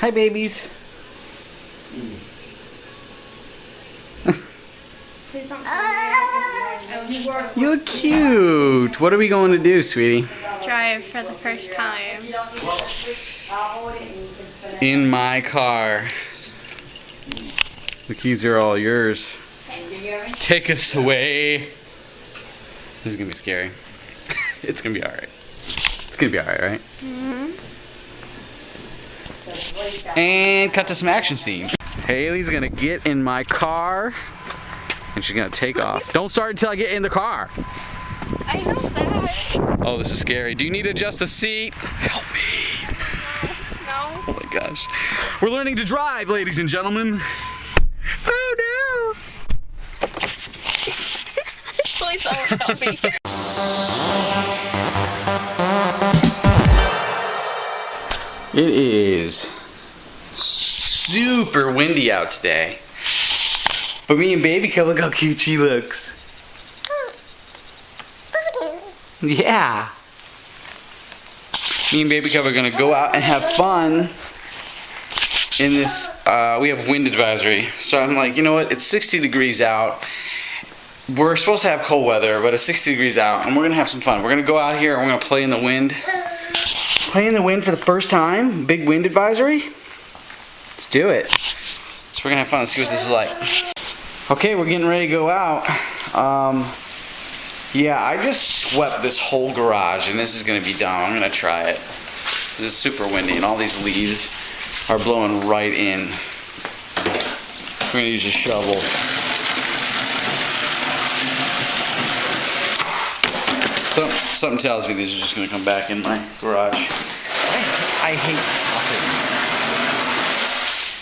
Hi, babies. You're cute. What are we going to do, sweetie? Drive for the first time. In my car. The keys are all yours. Take us away. This is going to be scary. It's going to be alright. It's going to be alright, right? Mm-hmm. And cut to some action scene. Haley's going to get in my car. And she's going to take off. Don't start until I get in the car. I know that. Oh, this is scary. Do you need to adjust the seat? Help me. No. Oh my gosh. We're learning to drive, ladies and gentlemen. Oh no. Please don't help me. It is super windy out today. But me and Baby Cub, look how cute she looks. Yeah. Me and Baby Cub are gonna go out and have fun in this, we have wind advisory. So I'm like, you know what, it's 60 degrees out. We're supposed to have cold weather, but it's 60 degrees out, and we're gonna have some fun. We're gonna go out here and we're gonna play in the wind. Play in the wind for the first time, big wind advisory. Let's do it. So we're gonna have fun, let's see what this is like. Okay, we're getting ready to go out. Yeah, I just swept this whole garage, and this is going to be dumb. I'm going to try it. This is super windy, and all these leaves are blowing right in. We're going to use a shovel. Something tells me these are just going to come back in my garage. I hate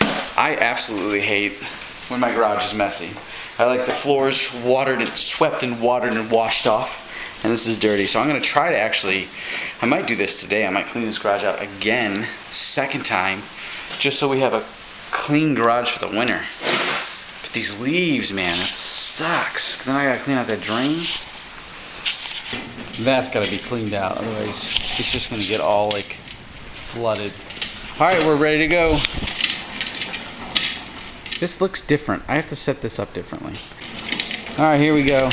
potting. I absolutely hate when my garage is messy. I like the floors watered and swept and watered and washed off, and this is dirty. So I'm going to try to I might do this today. I might clean this garage out again, second time, just so we have a clean garage for the winter. But these leaves, man, it sucks. 'Cause then I got to clean out that drain. That's got to be cleaned out, otherwise it's just going to get all like flooded. All right, we're ready to go. This looks different. I have to set this up differently. Alright, here we go.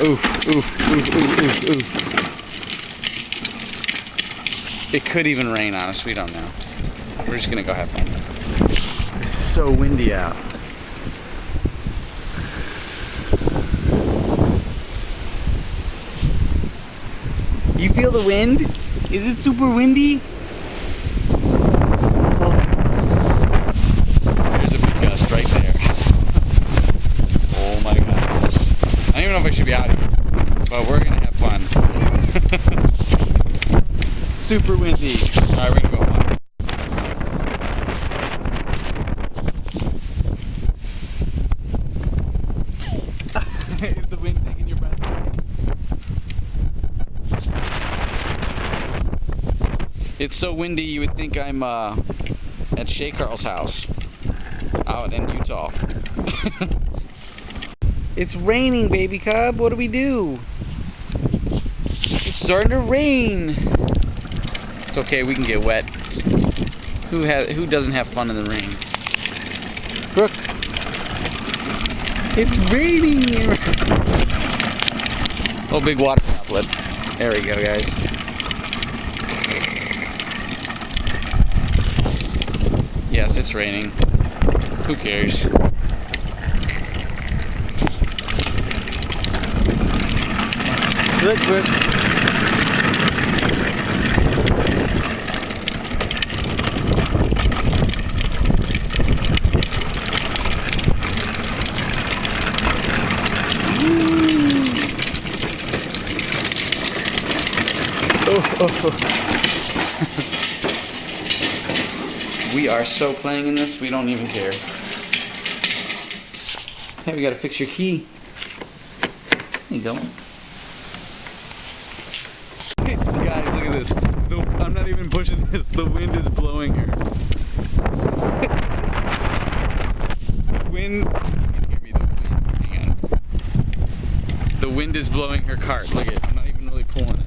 Oof, oof, oof, oof, oof, oof. It could even rain on us. We don't know. We're just going to go have fun. It's so windy out. You feel the wind? Is it super windy? Right there. Oh my gosh. I don't even know if I should be out here, but we're gonna have fun. Super windy. Alright, we're gonna go fun. Is the wind taking your breath away? It's so windy you would think I'm at Shay Carl's house. Out in Utah. It's raining, Baby Cub. What do we do? It's starting to rain. It's okay, we can get wet. Who doesn't have fun in the rain? Brooke. It's raining. Oh, big water droplet. There we go, guys. Yes, it's raining. Who cares? Look, Brooke. Oh. We are so playing in this, we don't even care. Hey, we gotta fix your key. There you go. Guys, look at this. I'm not even pushing this. The wind is blowing her. Wind. You can hear me, the wind. Hang on. The wind is blowing her cart. Look at it. I'm not even really pulling it.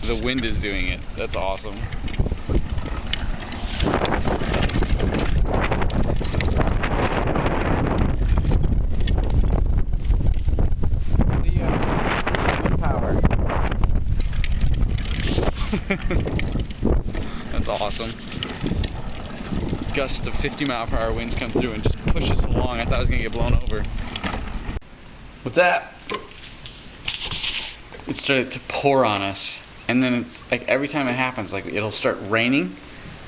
The wind is doing it. That's awesome. Power. That's awesome. Gust of 50-mile-per-hour winds come through and just push us along. I thought I was gonna get blown over. With that, it started to pour on us, and then it's like every time it happens, like it'll start raining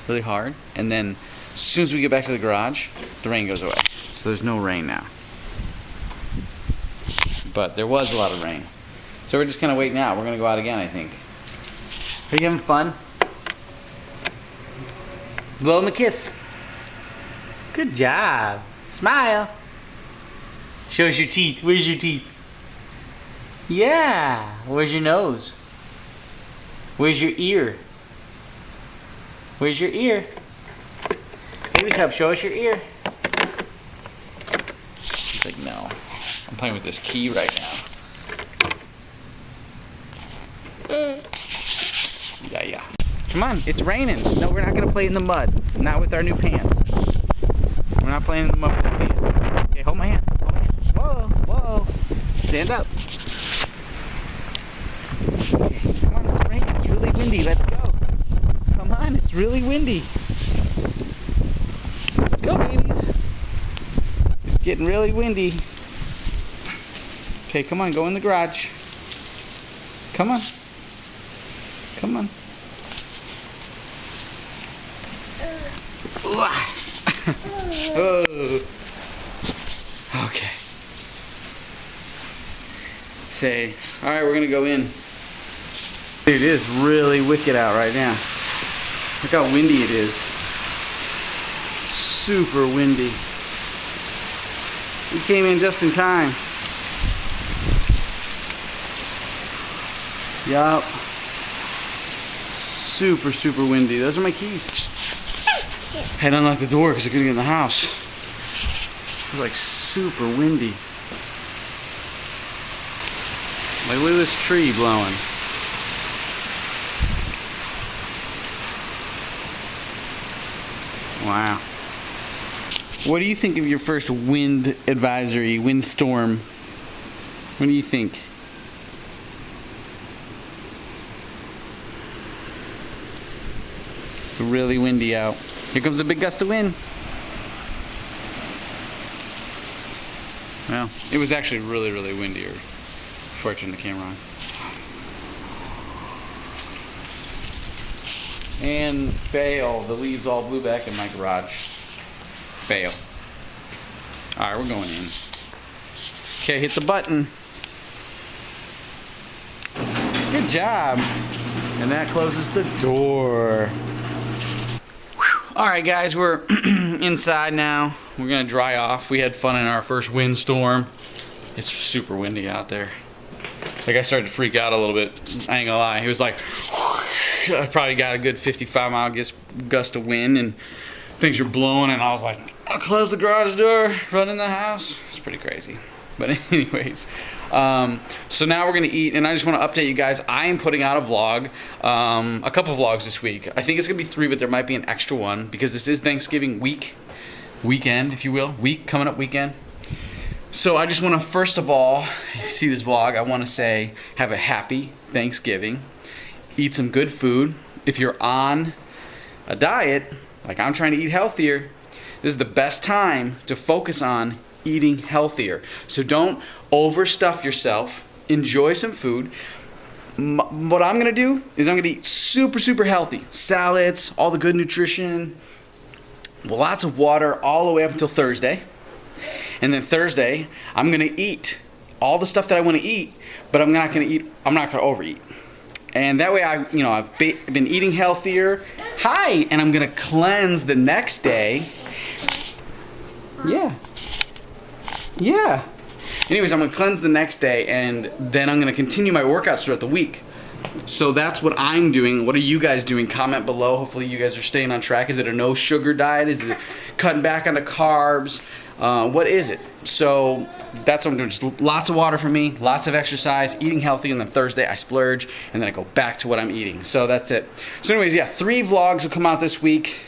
really hard, and then as soon as we get back to the garage, the rain goes away. So there's no rain now. But there was a lot of rain. So we're just kind of waiting out. We're going to go out again, I think. Are you having fun? Blow him a kiss. Good job. Smile. Show us your teeth. Where's your teeth? Yeah. Where's your nose? Where's your ear? Where's your ear? Baby Cub, show us your ear. He's like, no. I'm playing with this key right now. Yeah. Come on, it's raining. No, we're not going to play in the mud. Not with our new pants. We're not playing in the mud with our pants. Okay, hold my hand. Hold my hand. Whoa. Stand up. Okay, come on, it's raining. It's really windy. Let's go. Come on, it's really windy. Let's go, babies. It's getting really windy. Okay, come on, go in the garage. Come on. Come on. Oh. Okay. Say, alright, we're gonna go in. Dude, it is really wicked out right now. Look how windy it is. Super windy. We came in just in time. Yup. Super windy. Those are my keys. I had to unlock the door because I couldn't get in the house. It was like super windy. Like, look at this tree blowing. Wow. What do you think of your first wind advisory, windstorm? What do you think? Really windy out. Here comes a big gust of wind. Well, it was actually really windy before I turned the camera on. And fail. The leaves all blew back in my garage. Fail. Alright, we're going in. Okay, hit the button. Good job. And that closes the door. Alright guys, we're inside now. We're going to dry off. We had fun in our first windstorm. It's super windy out there. Like, I started to freak out a little bit. I ain't gonna lie. It was like, I probably got a good 55-mile gust of wind and things were blowing, and I was like, I'll close the garage door, run in the house. It's pretty crazy. But anyways, so now we're going to eat, and I just want to update you guys. I am putting out a vlog, a couple vlogs this week. I think it's going to be 3, but there might be an extra one because this is Thanksgiving weekend, if you will, coming up weekend. So I just want to, first of all, if you see this vlog, I want to say have a happy Thanksgiving. Eat some good food. If you're on a diet, like I'm trying to eat healthier, this is the best time to focus on eating healthier. So don't overstuff yourself. Enjoy some food. What I'm going to do is I'm going to eat super healthy. Salads, all the good nutrition, lots of water all the way up until Thursday. And then Thursday, I'm going to eat all the stuff that I want to eat, but I'm not going to overeat. And that way I've been eating healthier. Hi, and I'm going to cleanse the next day. Yeah. Anyways, I'm going to cleanse the next day, and then I'm going to continue my workouts throughout the week. So that's what I'm doing. What are you guys doing? Comment below. Hopefully you guys are staying on track. Is it a no sugar diet? Is it cutting back on the carbs? What is it? So that's what I'm doing. Just lots of water for me, lots of exercise, eating healthy, and then Thursday I splurge, and then I go back to what I'm eating. So that's it. So anyways, yeah, 3 vlogs will come out this week.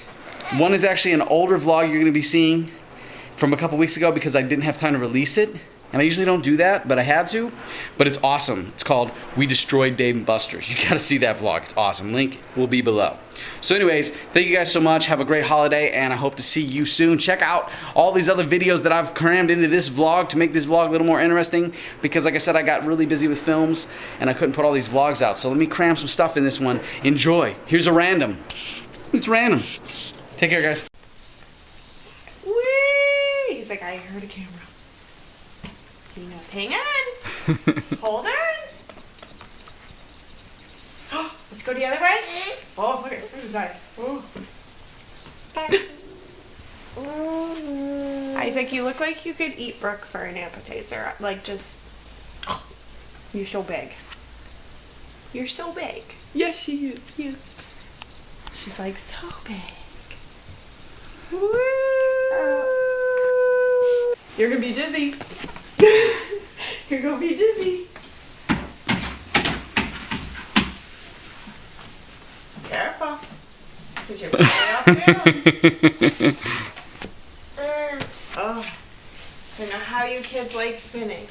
One is actually an older vlog you're going to be seeing from a couple weeks ago because I didn't have time to release it. And I usually don't do that, but I had to. But it's awesome. It's called We Destroyed Dave & Buster's. You got to see that vlog. It's awesome. Link will be below. So anyways, thank you guys so much. Have a great holiday, and I hope to see you soon. Check out all these other videos that I've crammed into this vlog to make this vlog a little more interesting. Because like I said, I got really busy with films, and I couldn't put all these vlogs out. So let me cram some stuff in this one. Enjoy. Here's a random. It's random. Take care, guys. Whee! He's like, I heard a camera. He knows. Hang on. Hold on. Let's go the other way. Oh, look at his eyes. Isaac, you look like you could eat Brooke for an appetizer. Like, just. You're so big. You're so big. Yes, she is. Yes. She's like, so big. Woo! You're gonna be dizzy. You're gonna be dizzy. Careful. Because you're way up down. Oh. I don't know how you kids like spinning.